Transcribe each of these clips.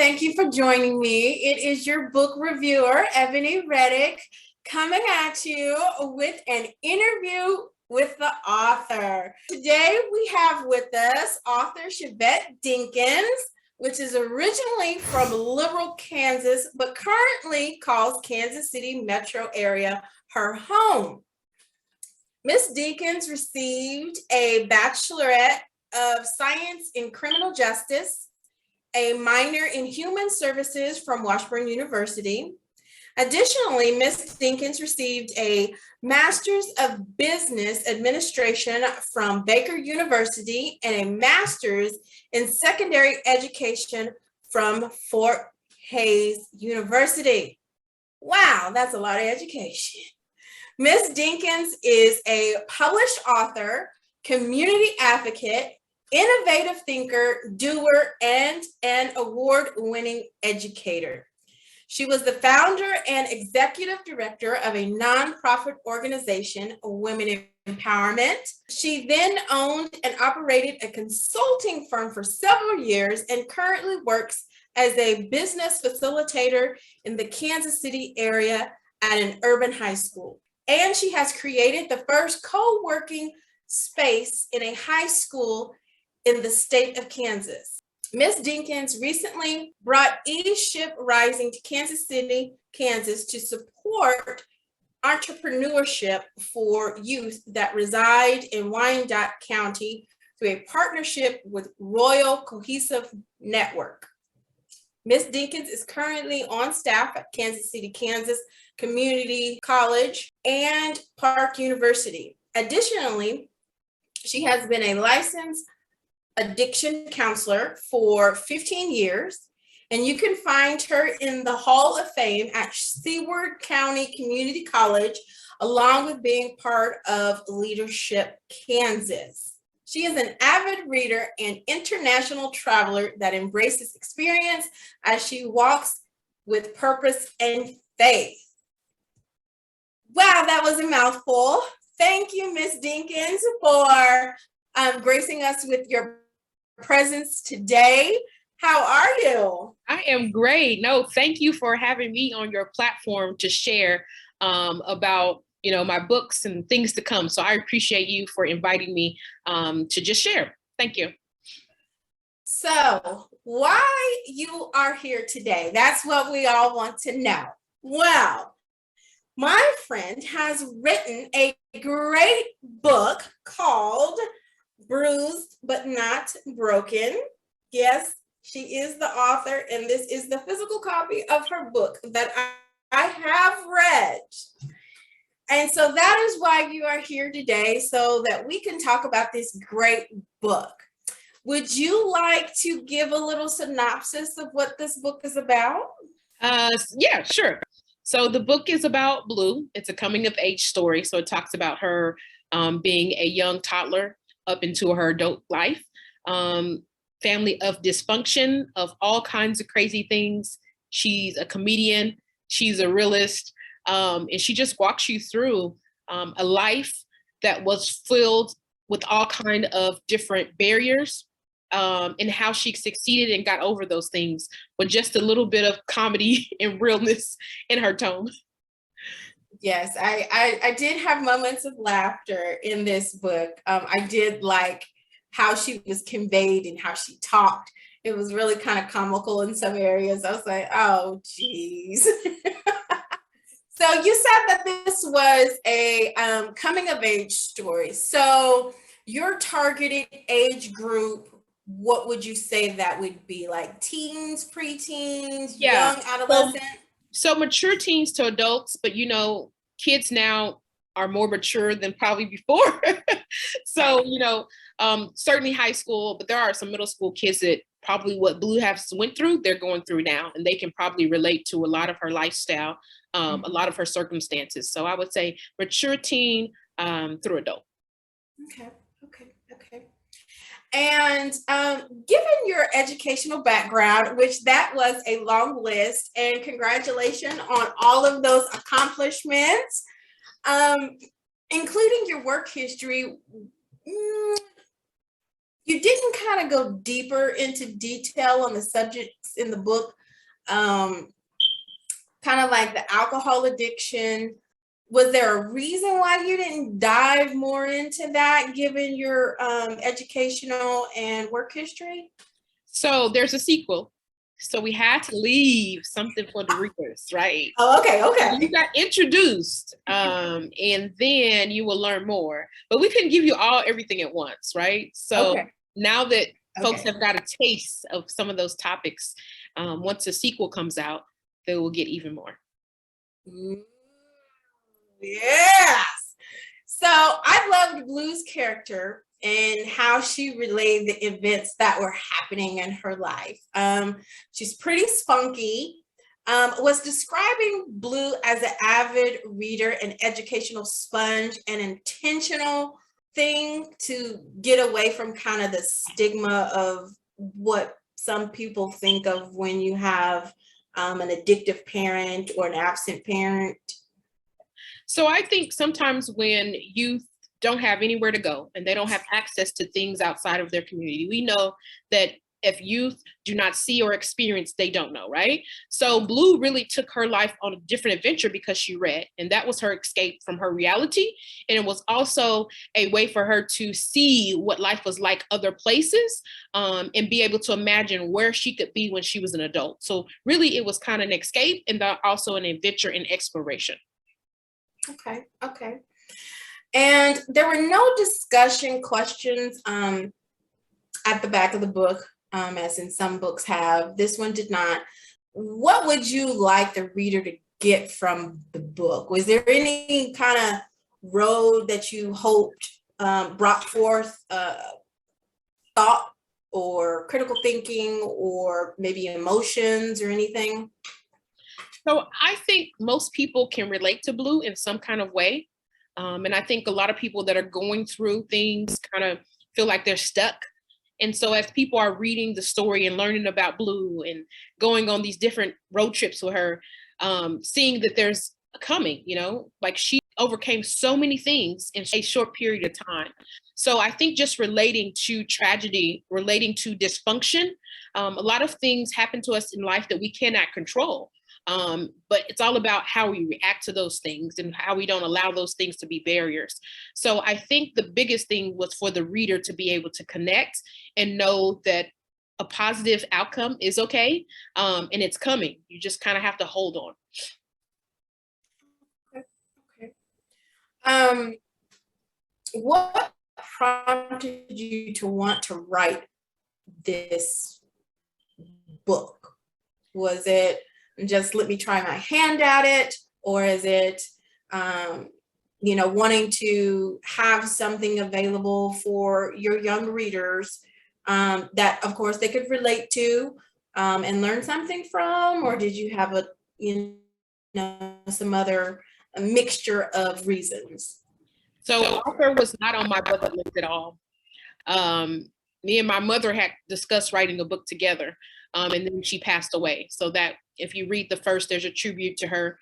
Thank you for joining me. It is your book reviewer, Ebony Reddick, coming at you with an interview with the author. Today we have with us author Sheyvette Dinkens, which is originally from Liberal, Kansas, but currently calls Kansas City metro area her home. Miss Dinkens received a Bachelorette of Science in Criminal Justice, a minor in Human Services from Washburn University. Additionally, Ms. Dinkens received a Master's of Business Administration from Baker University and a Master's in Secondary Education from Fort Hays University. Wow, that's a lot of education. Ms. Dinkens is a published author, community advocate, innovative thinker, doer, and an award-winning educator. She was the founder and executive director of a nonprofit organization, Women Empowerment. She then owned and operated a consulting firm for several years and currently works as a business facilitator in the Kansas City area at an urban high school. And she has created the first co-working space in a high school in the state of Kansas. Ms. Dinkens recently brought E-Ship Rising to Kansas City, Kansas to support entrepreneurship for youth that reside in Wyandotte County through a partnership with Royal Cohesive Network. Ms. Dinkens is currently on staff at Kansas City, Kansas Community College and Park University. Additionally, she has been a licensed addiction counselor for 15 years, and you can find her in the Hall of Fame at Seward County Community College, along with being part of Leadership Kansas. She is an avid reader and international traveler that embraces experience as she walks with purpose and faith. Wow, that was a mouthful. Thank you, Ms. Dinkens, for gracing us with your presence today. How are you? I am great. No, thank you for having me on your platform to share about my books and things to come. So I appreciate you for inviting me to just share. Thank you. So why you are here today? That's what we all want to know. Well, my friend has written a great book called Bruised but Not Broken. Yes, she is the author, and this is the physical copy of her book that I have read. And so that is why you are here today, so that we can talk about this great book. Would you like to give a little synopsis of what this book is about? Yeah, sure. So the book is about Blue. It's a coming of age story. So it talks about her being a young toddler up into her adult life, family of dysfunction, of all kinds of crazy things. She's a comedian, she's a realist, and she just walks you through a life that was filled with all kind of different barriers, and how she succeeded and got over those things with just a little bit of comedy and realness in her tone. Yes, I did have moments of laughter in this book. I did like how she was conveyed and how she talked. It was really kind of comical in some areas. I was like, oh, geez. So you said that this was a coming of age story. So your targeted age group, what would you say that would be? Like teens, preteens, young adolescent? So mature teens to adults, but kids now are more mature than probably before. So, certainly high school, but there are some middle school kids that probably what Blue has went through, they're going through now, and they can probably relate to a lot of her lifestyle, a lot of her circumstances. So I would say mature teen through adult. Okay. And given your educational background, which that was a long list, and congratulations on all of those accomplishments, including your work history, You didn't kind of go deeper into detail on the subjects in the book, kind of like the alcohol addiction. Was there a reason why you didn't dive more into that, given your educational and work history? So there's a sequel. So we had to leave something for the readers, right? Oh, okay, You okay. got introduced, and then you will learn more. But we couldn't give you everything at once, right? So Okay. now that folks Okay. have got a taste of some of those topics, once the sequel comes out, they will get even more. Mm, yes. So I loved Blue's character and how she relayed the events that were happening in her life. She's pretty spunky. Was describing Blue as an avid reader, an educational sponge, an intentional thing to get away from kind of the stigma of what some people think of when you have an addictive parent or an absent parent. So I think sometimes when youth don't have anywhere to go and they don't have access to things outside of their community, we know that if youth do not see or experience, they don't know, right? So Blue really took her life on a different adventure because she read, and that was her escape from her reality. And it was also a way for her to see what life was like other places, and be able to imagine where she could be when she was an adult. So really, it was kind of an escape and also an adventure and exploration. Okay, okay. And there were no discussion questions at the back of the book, as in some books have. This one did not. What would you like the reader to get from the book? Was there any kind of road that you hoped brought forth thought or critical thinking or maybe emotions or anything? So I think most people can relate to Blue in some kind of way. And I think a lot of people that are going through things kind of feel like they're stuck. And so as people are reading the story and learning about Blue and going on these different road trips with her, seeing that there's coming, like she overcame so many things in a short period of time. So I think just relating to tragedy, relating to dysfunction, a lot of things happen to us in life that we cannot control. But it's all about how we react to those things and how we don't allow those things to be barriers. So I think the biggest thing was for the reader to be able to connect and know that a positive outcome is okay, and it's coming. You just kind of have to hold on. Okay. Okay. Um, what prompted you to want to write this book? Was it just let me try my hand at it, or is it wanting to have something available for your young readers that of course they could relate to and learn something from, or did you have some other mixture of reasons? So author was not on my bucket list at all. Me and my mother had discussed writing a book together, and then she passed away. So that if you read the first, there's a tribute to her,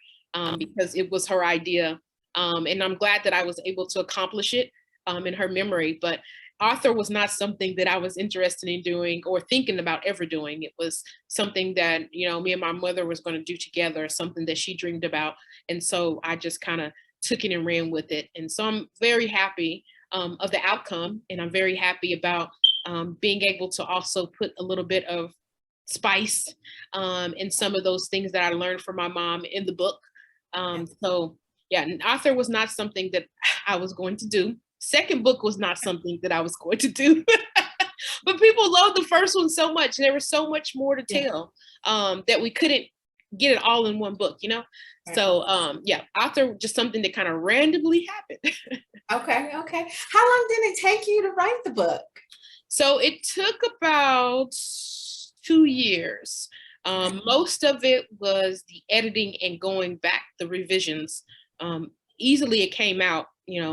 because it was her idea. And I'm glad that I was able to accomplish it in her memory. But author was not something that I was interested in doing or thinking about ever doing. It was something that, me and my mother was going to do together, something that she dreamed about. And so I just kind of took it and ran with it. And so I'm very happy of the outcome. And I'm very happy about being able to also put a little bit of spice in some of those things that I learned from my mom in the book. So yeah, an author was not something that I was going to do. Second book was not something that I was going to do. But people loved the first one so much. There was so much more to tell that we couldn't get it all in one book, Right. So yeah, author just something that kind of randomly happened. Okay. How long did it take you to write the book? So it took about 2 years. Most of it was the editing and going back, the revisions. Easily it came out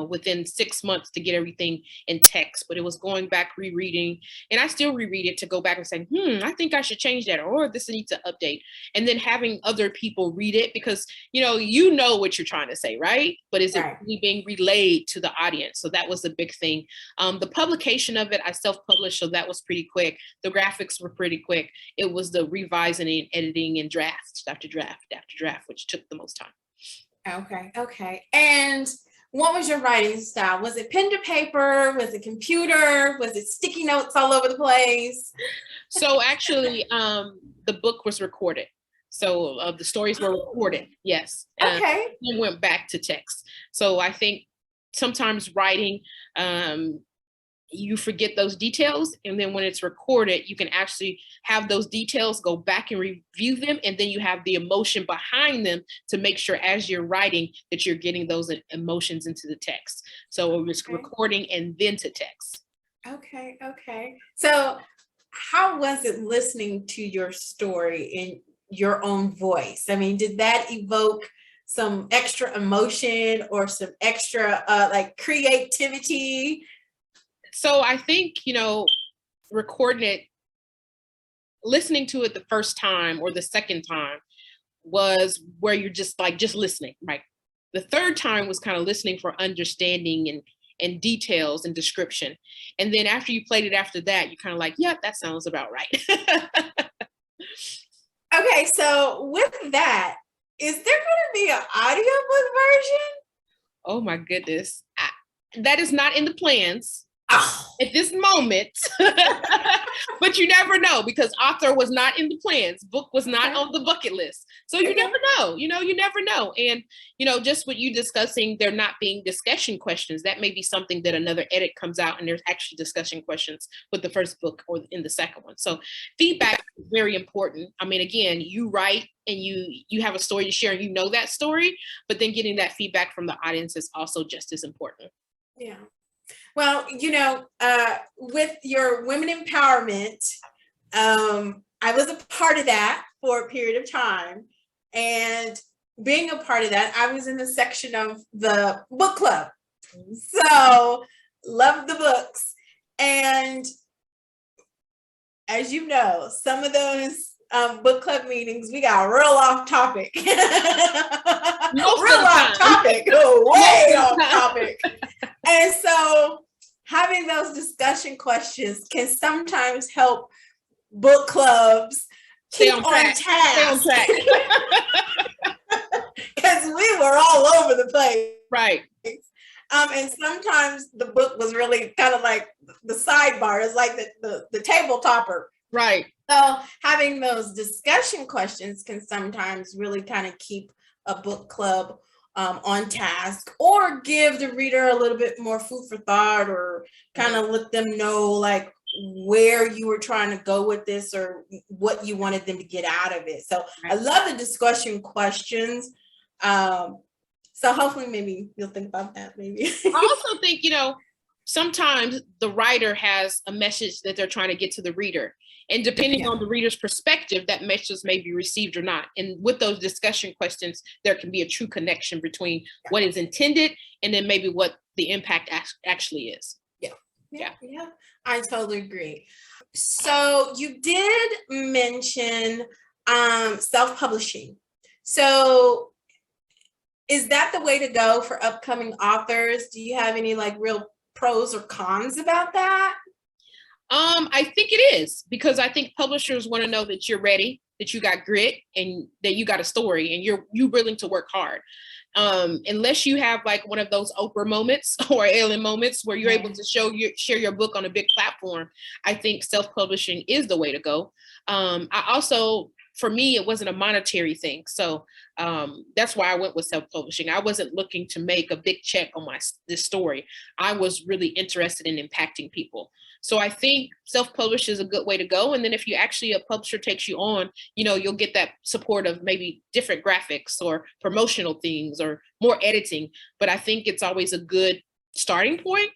within 6 months to get everything in text, but it was going back, rereading, and I still reread it to go back and say, I think I should change that, or this needs to update. And then having other people read it, because, you know what you're trying to say, right? But is it really being relayed to the audience? So that was a big thing. The publication of it, I self-published, so that was pretty quick. The graphics were pretty quick. It was the revising and editing and draft after draft after draft, which took the most time. Okay. And what was your writing style? Was it pen to paper? Was it computer? Was it sticky notes all over the place? So actually, the book was recorded. So the stories were recorded, yes. Okay. And went back to text. So I think sometimes writing, you forget those details, and then when it's recorded, you can actually have those details, go back and review them, and then you have the emotion behind them to make sure as you're writing that you're getting those emotions into the text. So it was recording and then to text. Okay. So how was it listening to your story in your own voice? I mean, did that evoke some extra emotion or some extra like creativity? So I think, recording it, listening to it the first time or the second time was where you're just listening, right? The third time was kind of listening for understanding and details and description. And then after you played it after that, you're kind of like, yeah, that sounds about right. Okay, so with that, is there going to be an audiobook version? Oh my goodness. That is not in the plans. At this moment, but you never know, because author was not in the plans, book was not on the bucket list. So you never know, you never know. And, just what you discussing, there not being discussion questions, that may be something that another edit comes out and there's actually discussion questions with the first book or in the second one. So feedback is very important. I mean, again, you write and you have a story to share and you know that story, but then getting that feedback from the audience is also just as important. Yeah. Well, with your women empowerment, I was a part of that for a period of time. And being a part of that, I was in the section of the book club. So loved the books. And as you know, some of those book club meetings, we got real off topic. Way off topic. And so having those discussion questions can sometimes help book clubs keep on task. Because we were all over the place. Right. And sometimes the book was really kind of like the sidebar, is like the table topper. Right. So having those discussion questions can sometimes really kind of keep a book club on task, or give the reader a little bit more food for thought, or kind of let them know like where you were trying to go with this or what you wanted them to get out of it. So I love the discussion questions. So hopefully maybe you'll think about that maybe. I also think, sometimes the writer has a message that they're trying to get to the reader. And depending on the reader's perspective, that message may be received or not. And with those discussion questions, there can be a true connection between what is intended and then maybe what the impact actually is. Yeah, I totally agree. So you did mention self-publishing. So is that the way to go for upcoming authors? Do you have any like real pros or cons about that? I think it is, because I think publishers want to know that you're ready, that you got grit, and that you got a story, and you're willing to work hard. Unless you have like one of those Oprah moments or Ellen moments where you're able to share your book on a big platform, I think self-publishing is the way to go. For me, it wasn't a monetary thing. So that's why I went with self-publishing. I wasn't looking to make a big check on this story. I was really interested in impacting people. So I think self-publish is a good way to go. And then if you actually, a publisher takes you on, you'll get that support of maybe different graphics or promotional things or more editing. But I think it's always a good starting point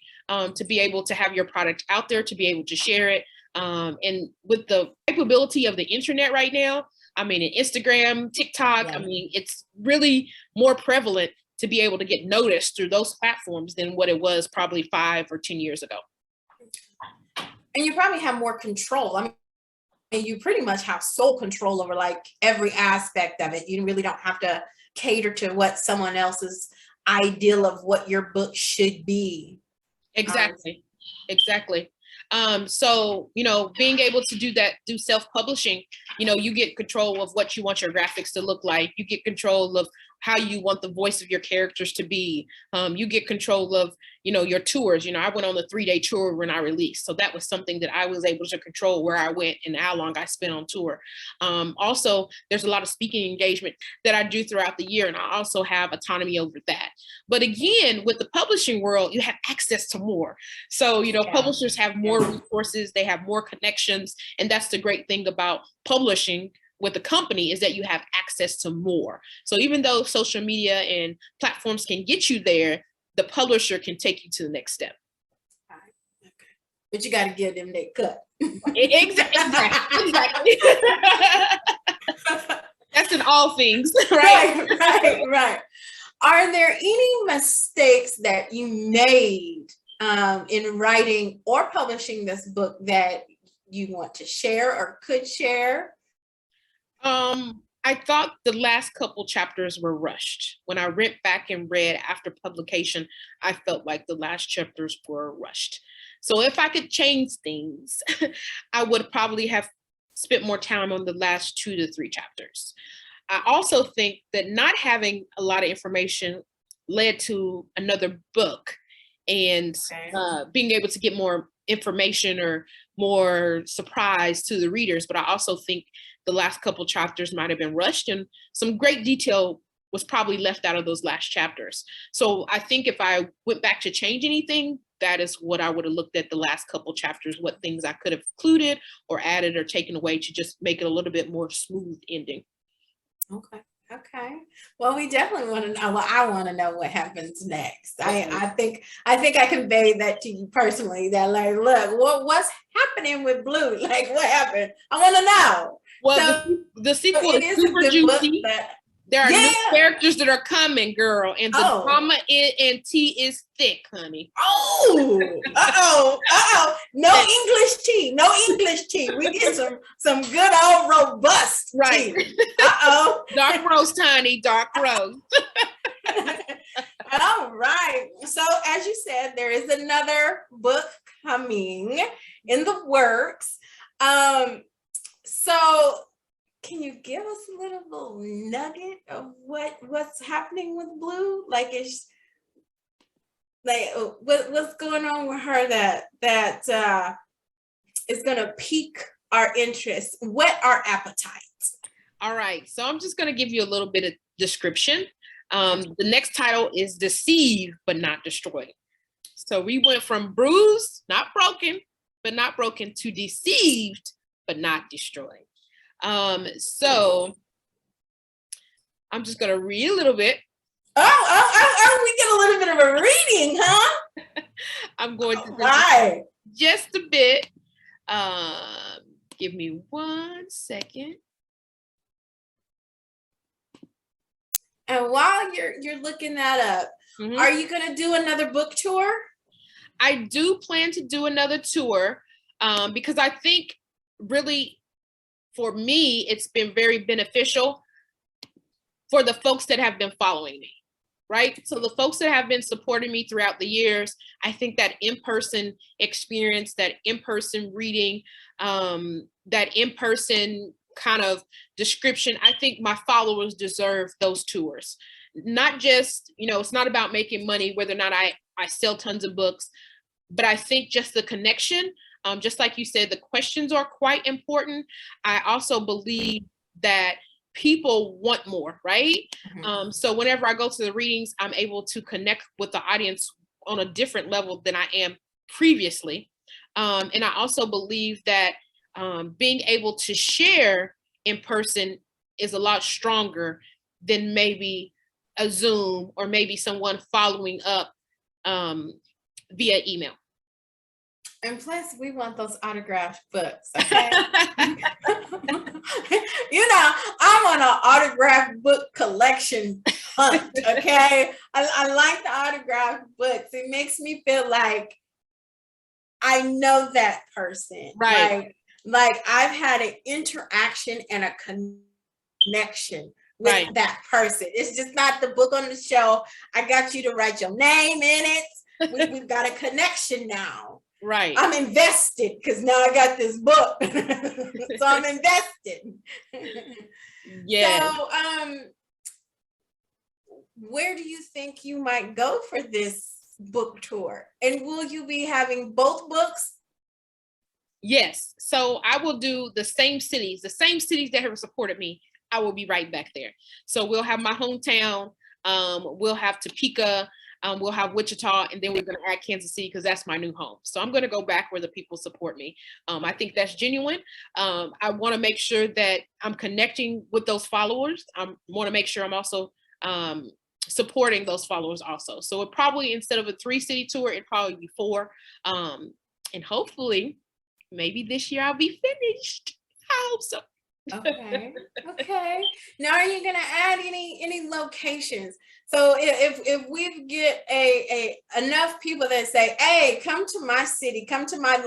to be able to have your product out there, to be able to share it. And with the capability of the internet right now, I mean, in Instagram, TikTok, I mean, it's really more prevalent to be able to get noticed through those platforms than what it was probably 5 or 10 years ago. And you probably have more control. I mean, you pretty much have sole control over like every aspect of it. You really don't have to cater to what someone else's ideal of what your book should be. Exactly. Exactly. So, you know, being able to do that, do self-publishing, you know, you get control of what you want your graphics to look like. You get control of how you want the voice of your characters to be. You get control of, you know, your tours. You know, I went on the 3-day tour when I released. So that was something that I was able to control, where I went and how long I spent on tour. Also, there's a lot of speaking engagement that I do throughout the year, and I also have autonomy over that. But again, with the publishing world, you have access to more. So, you know, publishers have more resources, they have more connections. And that's the great thing about publishing with the company, is that you have access to more. So even though social media and platforms can get you there, the publisher can take you to the next step. Okay. But you got to give them their cut. Exactly. That's in all things, right? Right. Are there any mistakes that you made in writing or publishing this book that you want to share or could share? I thought the last couple chapters were rushed. When I went back and read after publication, I felt like the last chapters were rushed. So if I could change things, I would probably have spent more time on the last 2 to 3 chapters. I also think that not having a lot of information led to another book, and being able to get more information or more surprise to the readers. But I also think the last couple chapters might have been rushed, and some great detail was probably left out of those last chapters. So I think if I went back to change anything, that is what I would have looked at the last couple chapters, what things I could have included or added or taken away to just make it a little bit more smooth ending. Okay. Well, we definitely want to know. Well, I want to know what happens next. I think I conveyed that to you personally. That like, look, what's happening with Blue? Like, what happened? I want to know. Well, so, the sequel is a super good juicy. There are new characters that are coming, girl, and the drama and tea is thick, honey. No English tea. No English tea. We get some good old robust tea. Dark roast, honey. Dark roast. All right. So as you said, there is another book coming in the works. So can you give us a little nugget of what's happening with Blue? Like, it's like what's going on with her that is going to pique our interest, whet our appetites? All right. So I'm just going to give you a little bit of description. The next title is Deceive but Not Destroyed. So we went from bruised, not broken, but not broken, to deceived but not destroyed. So I'm just gonna read a little bit. We get a little bit of a reading, huh? I'm going to just a bit. Give me 1 second. And while you're looking that up, are you gonna do another book tour? I do plan to do another tour because I think really, for me, it's been very beneficial for the folks that have been following me, right? So the folks that have been supporting me throughout the years, I think that in-person experience, that in-person reading, that in-person kind of description, I think my followers deserve those tours. Not just, you know, it's not about making money, whether or not I sell tons of books, but I think just the connection. Just like you said, the questions are quite important. I also believe that people want more, right? So whenever I go to the readings, I'm able to connect with the audience on a different level than I am previously. And I also believe that being able to share in person is a lot stronger than maybe a Zoom or maybe someone following up via email. And plus, we want those autographed books, okay? I'm on an autographed book collection hunt, okay? I like the autographed books. It makes me feel like I know that person. Right. Like I've had an interaction and a connection with that person. It's just not the book on the shelf. I got you to write your name in it. We've got a connection now. Right. I'm invested because now I got this book. So I'm invested. Yeah. So where do you think you might go for this book tour? And will you be having both books? Yes. So I will do the same cities that have supported me. I will be right back there. So we'll have my hometown. We'll have Topeka. We'll have Wichita, and then we're going to add Kansas City because that's my new home. So I'm going to go back where the people support me. I think that's genuine. I want to make sure that I'm connecting with those followers. I want to make sure I'm also supporting those followers also. So it probably, instead of a 3-city tour, it'd probably be 4. And hopefully, maybe this year I'll be finished. I hope so. Okay. Now, are you going to add any locations? So if we get a enough people that say, hey, come to my city, come to my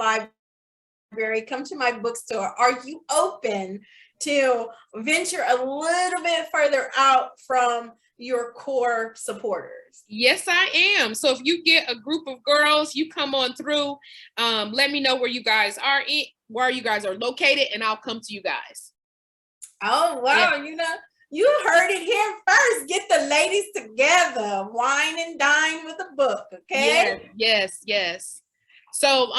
library, come to my bookstore, are you open to venture a little bit further out from your core supporters? Yes, I am. So if you get a group of girls, you come on through, let me know where you guys are located, and I'll come to you guys. Oh, wow. Yeah. You heard it here first. Get the ladies together, wine and dine with a book. Okay. Yes. So,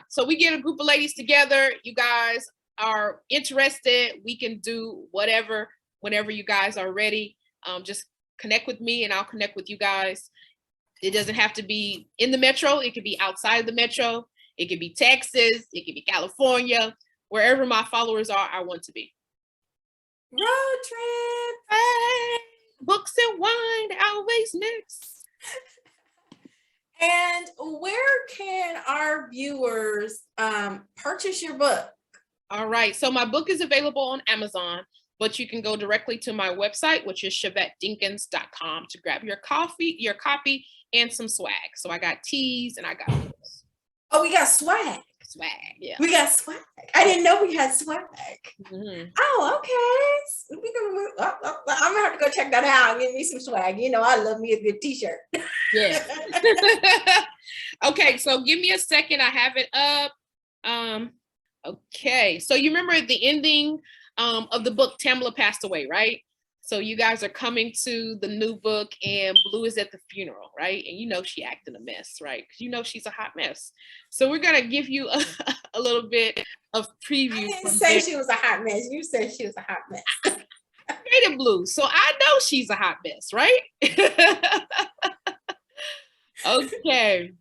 so we get a group of ladies together. You guys are interested. We can do whatever, whenever you guys are ready. Just connect with me and I'll connect with you guys. It doesn't have to be in the metro. It could be outside the metro. It could be Texas. It could be California. Wherever my followers are, I want to be. Road trip. Hey, books and wine always mix. And where can our viewers purchase your book? All right. So my book is available on Amazon, but you can go directly to my website, which is SheyvetteDinkens.com, to grab your copy, and some swag. So I got teas and I got books. Oh, we got swag. Yeah. We got swag. I didn't know we had swag. Mm-hmm. Oh, okay. I'm gonna have to go check that out and get me some swag. I love me a good t-shirt. Yeah. Okay, so give me a second. I have it up. Okay, so you remember at the ending of the book, Tamla passed away, right? So you guys are coming to the new book and Blue is at the funeral, right? And she acting a mess, right? Because she's a hot mess. So we're gonna give you a little bit of preview. I didn't say she was a hot mess. You said she was a hot mess. I created Blue, so I know she's a hot mess, right? Okay.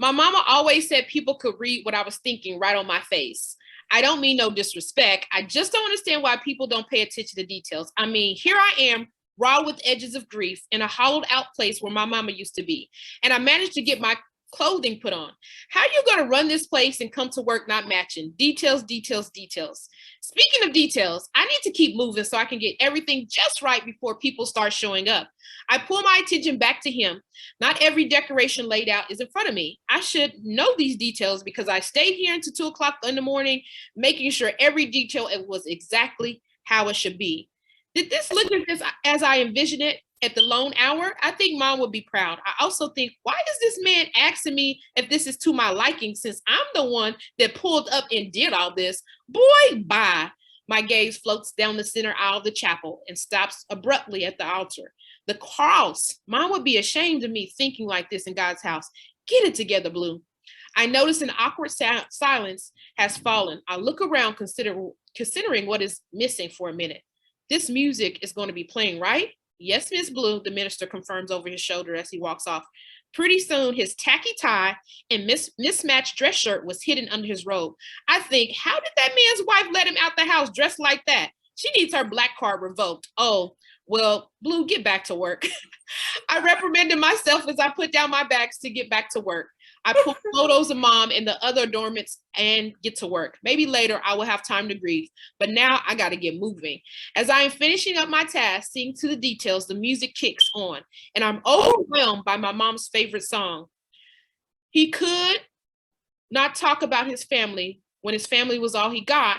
My mama always said people could read what I was thinking right on my face. I don't mean no disrespect. I just don't understand why people don't pay attention to details. I mean, here I am, raw with edges of grief in a hollowed out place where my mama used to be. And I managed to get my clothing put on. How are you going to run this place and come to work not matching? Details. Speaking of details, I need to keep moving so I can get everything just right before people start showing up. I pull my attention back to him. Not every decoration laid out is in front of me. I should know these details because I stayed here until 2 o'clock in the morning, making sure every detail was exactly how it should be. Did this look as I envisioned it at the lone hour? I think Mom would be proud. I also think, why is this man asking me if this is to my liking since I'm the one that pulled up and did all this? Boy, bye. My gaze floats down the center aisle of the chapel and stops abruptly at the altar. The cross. Mom would be ashamed of me thinking like this in God's house. Get it together, Blue. I notice an awkward silence has fallen. I look around considering what is missing for a minute. This music is going to be playing, right? Yes, Miss Blue, the minister confirms over his shoulder as he walks off. Pretty soon, his tacky tie and mismatched dress shirt was hidden under his robe. I think, how did that man's wife let him out the house dressed like that? She needs her black card revoked. Oh, well, Blue, get back to work. I reprimanded myself as I put down my bags to get back to work. I pull photos of mom and the other adornments and get to work. Maybe later I will have time to grieve, but now I got to get moving. As I am finishing up my task, seeing to the details, the music kicks on and I'm overwhelmed by my mom's favorite song. He could not talk about his family when his family was all he got.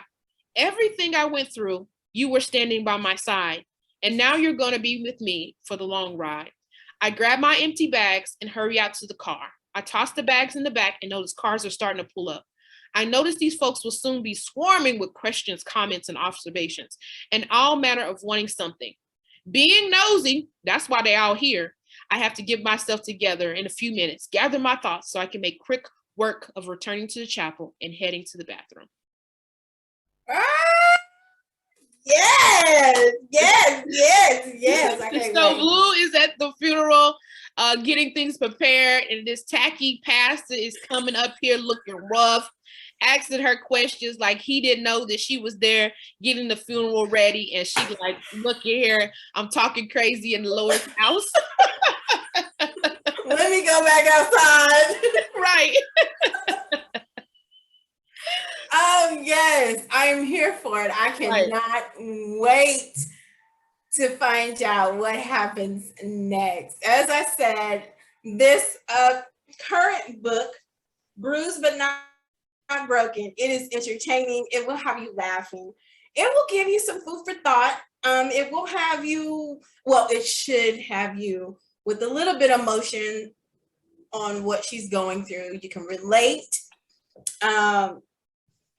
Everything I went through, you were standing by my side, and now you're going to be with me for the long ride. I grab my empty bags and hurry out to the car. I toss the bags in the back and notice cars are starting to pull up. I notice these folks will soon be swarming with questions, comments, and observations, and all manner of wanting something. Being nosy, that's why they all here. I have to get myself together in a few minutes, gather my thoughts so I can make quick work of returning to the chapel and heading to the bathroom. Yes, yes, yes, yes. I can't So wait. Blue is at the funeral, getting things prepared, and this tacky pastor is coming up here looking rough, asking her questions like he didn't know that she was there getting the funeral ready, and she like, look here, I'm talking crazy in the Lord's house. Let me go back outside. Right. Yes, I'm here for it. I cannot wait to find out what happens next. As I said, this current book, Bruised but Not Broken, it is entertaining. It will have you laughing. It will give you some food for thought. It will have you, well, it should have you with a little bit of emotion on what she's going through. You can relate.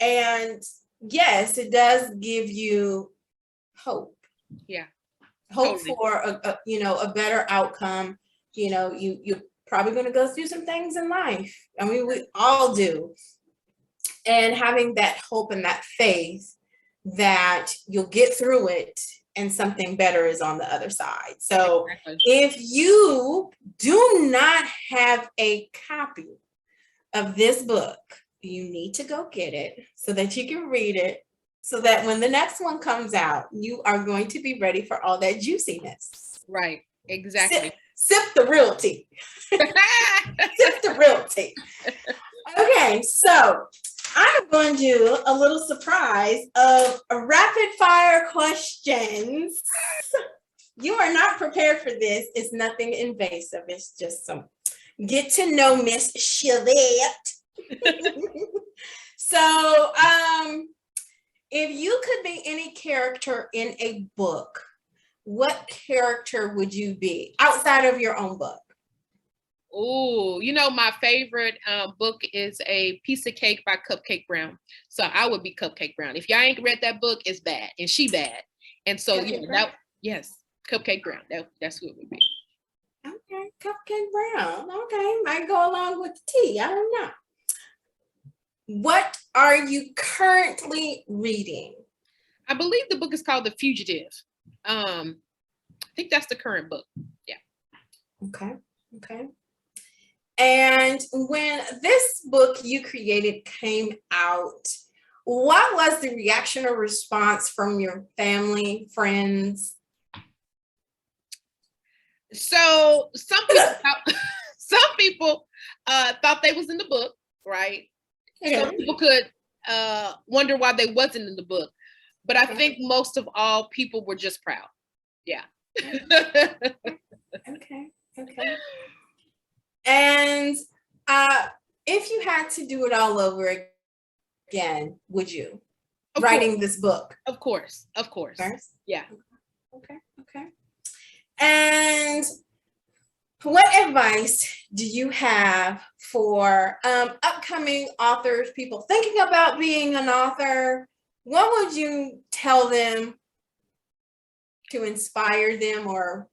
And yes, it does give you hope. Yeah. Hope Totally. for a better outcome. You're probably going to go through some things in life. I mean, we all do. And having that hope and that faith that you'll get through it and something better is on the other side. So if you do not have a copy of this book, you need to go get it so that you can read it, so that when the next one comes out, you are going to be ready for all that juiciness. Right. Exactly. Sip the real tea. Sip the real tea. Okay, so I'm going to do a little surprise of rapid fire questions. You are not prepared for this. It's nothing invasive. It's just some get to know Miss Sheyvette. So, if you could be any character in a book, what character would you be outside of your own book? Oh, my favorite book is A Piece of Cake by Cupcake Brown. So I would be Cupcake Brown. If y'all ain't read that book, it's bad, and she bad. And so yes, Cupcake Brown. That's who it would be. Okay, Cupcake Brown. Okay, might go along with the tea. I don't know. What are you currently reading? I believe the book is called The Fugitive. I think that's the current book. Yeah. Okay. And when this book you created came out, what was the reaction or response from your family, friends? So some people thought they was in the book, right? Okay. Some people could wonder why they wasn't in the book, but I think most of all people were just proud. Yeah. Okay. And if you had to do it all over again, would you? Writing this book? Of course. Yeah. Okay. And what advice do you have for upcoming authors, people thinking about being an author? What would you tell them to inspire them or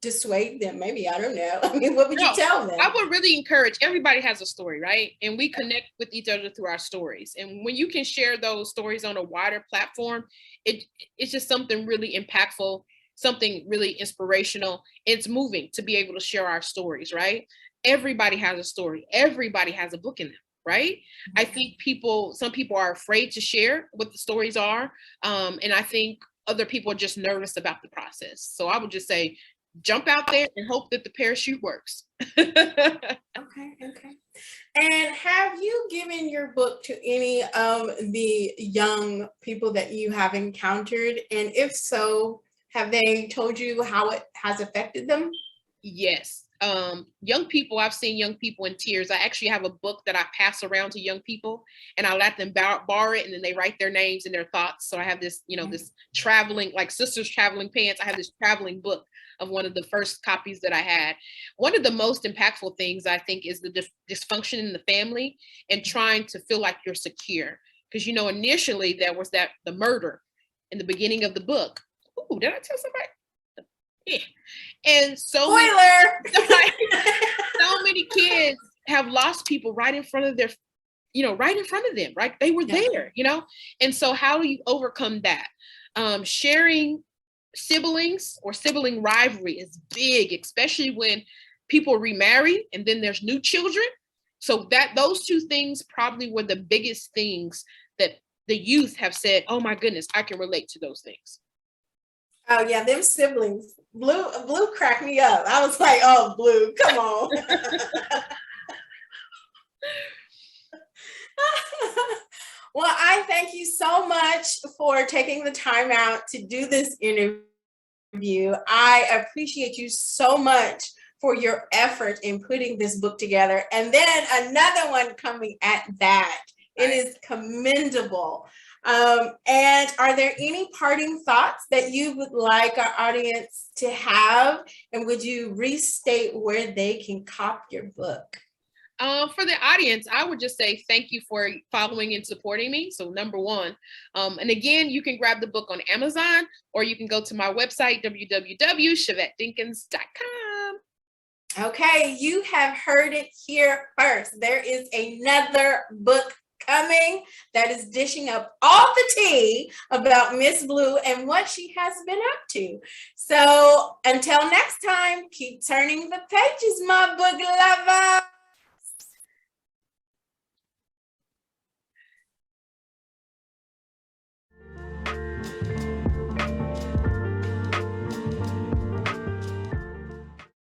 dissuade them? Maybe, I don't know. I mean, what would you tell them? I would really encourage, everybody has a story, right? And we connect with each other through our stories. And when you can share those stories on a wider platform, it's just something really impactful, something really inspirational. It's moving to be able to share our stories, right? Everybody has a story. Everybody has a book in them, right? Mm-hmm. I think some people are afraid to share what the stories are. And I think other people are just nervous about the process. So I would just say, jump out there and hope that the parachute works. Okay. And have you given your book to any of the young people that you have encountered? And if so, have they told you how it has affected them? Yes. Young people, I've seen young people in tears. I actually have a book that I pass around to young people, and I let them borrow it, and then they write their names and their thoughts. So I have this, this traveling, like Sisters Traveling Pants. I have this traveling book of one of the first copies that I had. One of the most impactful things, I think, is the dysfunction in the family and trying to feel like you're secure. Because, initially there was the murder in the beginning of the book. Ooh, did I tell somebody? Yeah. And so many kids have lost people right in front of them, right? They were there, And so how do you overcome that? Sharing siblings or sibling rivalry is big, especially when people remarry and then there's new children. So those two things probably were the biggest things that the youth have said, oh my goodness, I can relate to those things. Oh yeah, them siblings. Blue cracked me up. I was like, oh, Blue, come on. Well, I thank you so much for taking the time out to do this interview. I appreciate you so much for your effort in putting this book together. And then another one coming at that. It is commendable. And are there any parting thoughts that you would like our audience to have? And would you restate where they can cop your book? For the audience, I would just say thank you for following and supporting me. So number one, and again, you can grab the book on Amazon, or you can go to my website, www.sheyvetteDinkens.com. Okay, you have heard it here first. There is another book coming that is dishing up all the tea about Miss Blue and what she has been up to. So until next time, keep turning the pages, my book lover.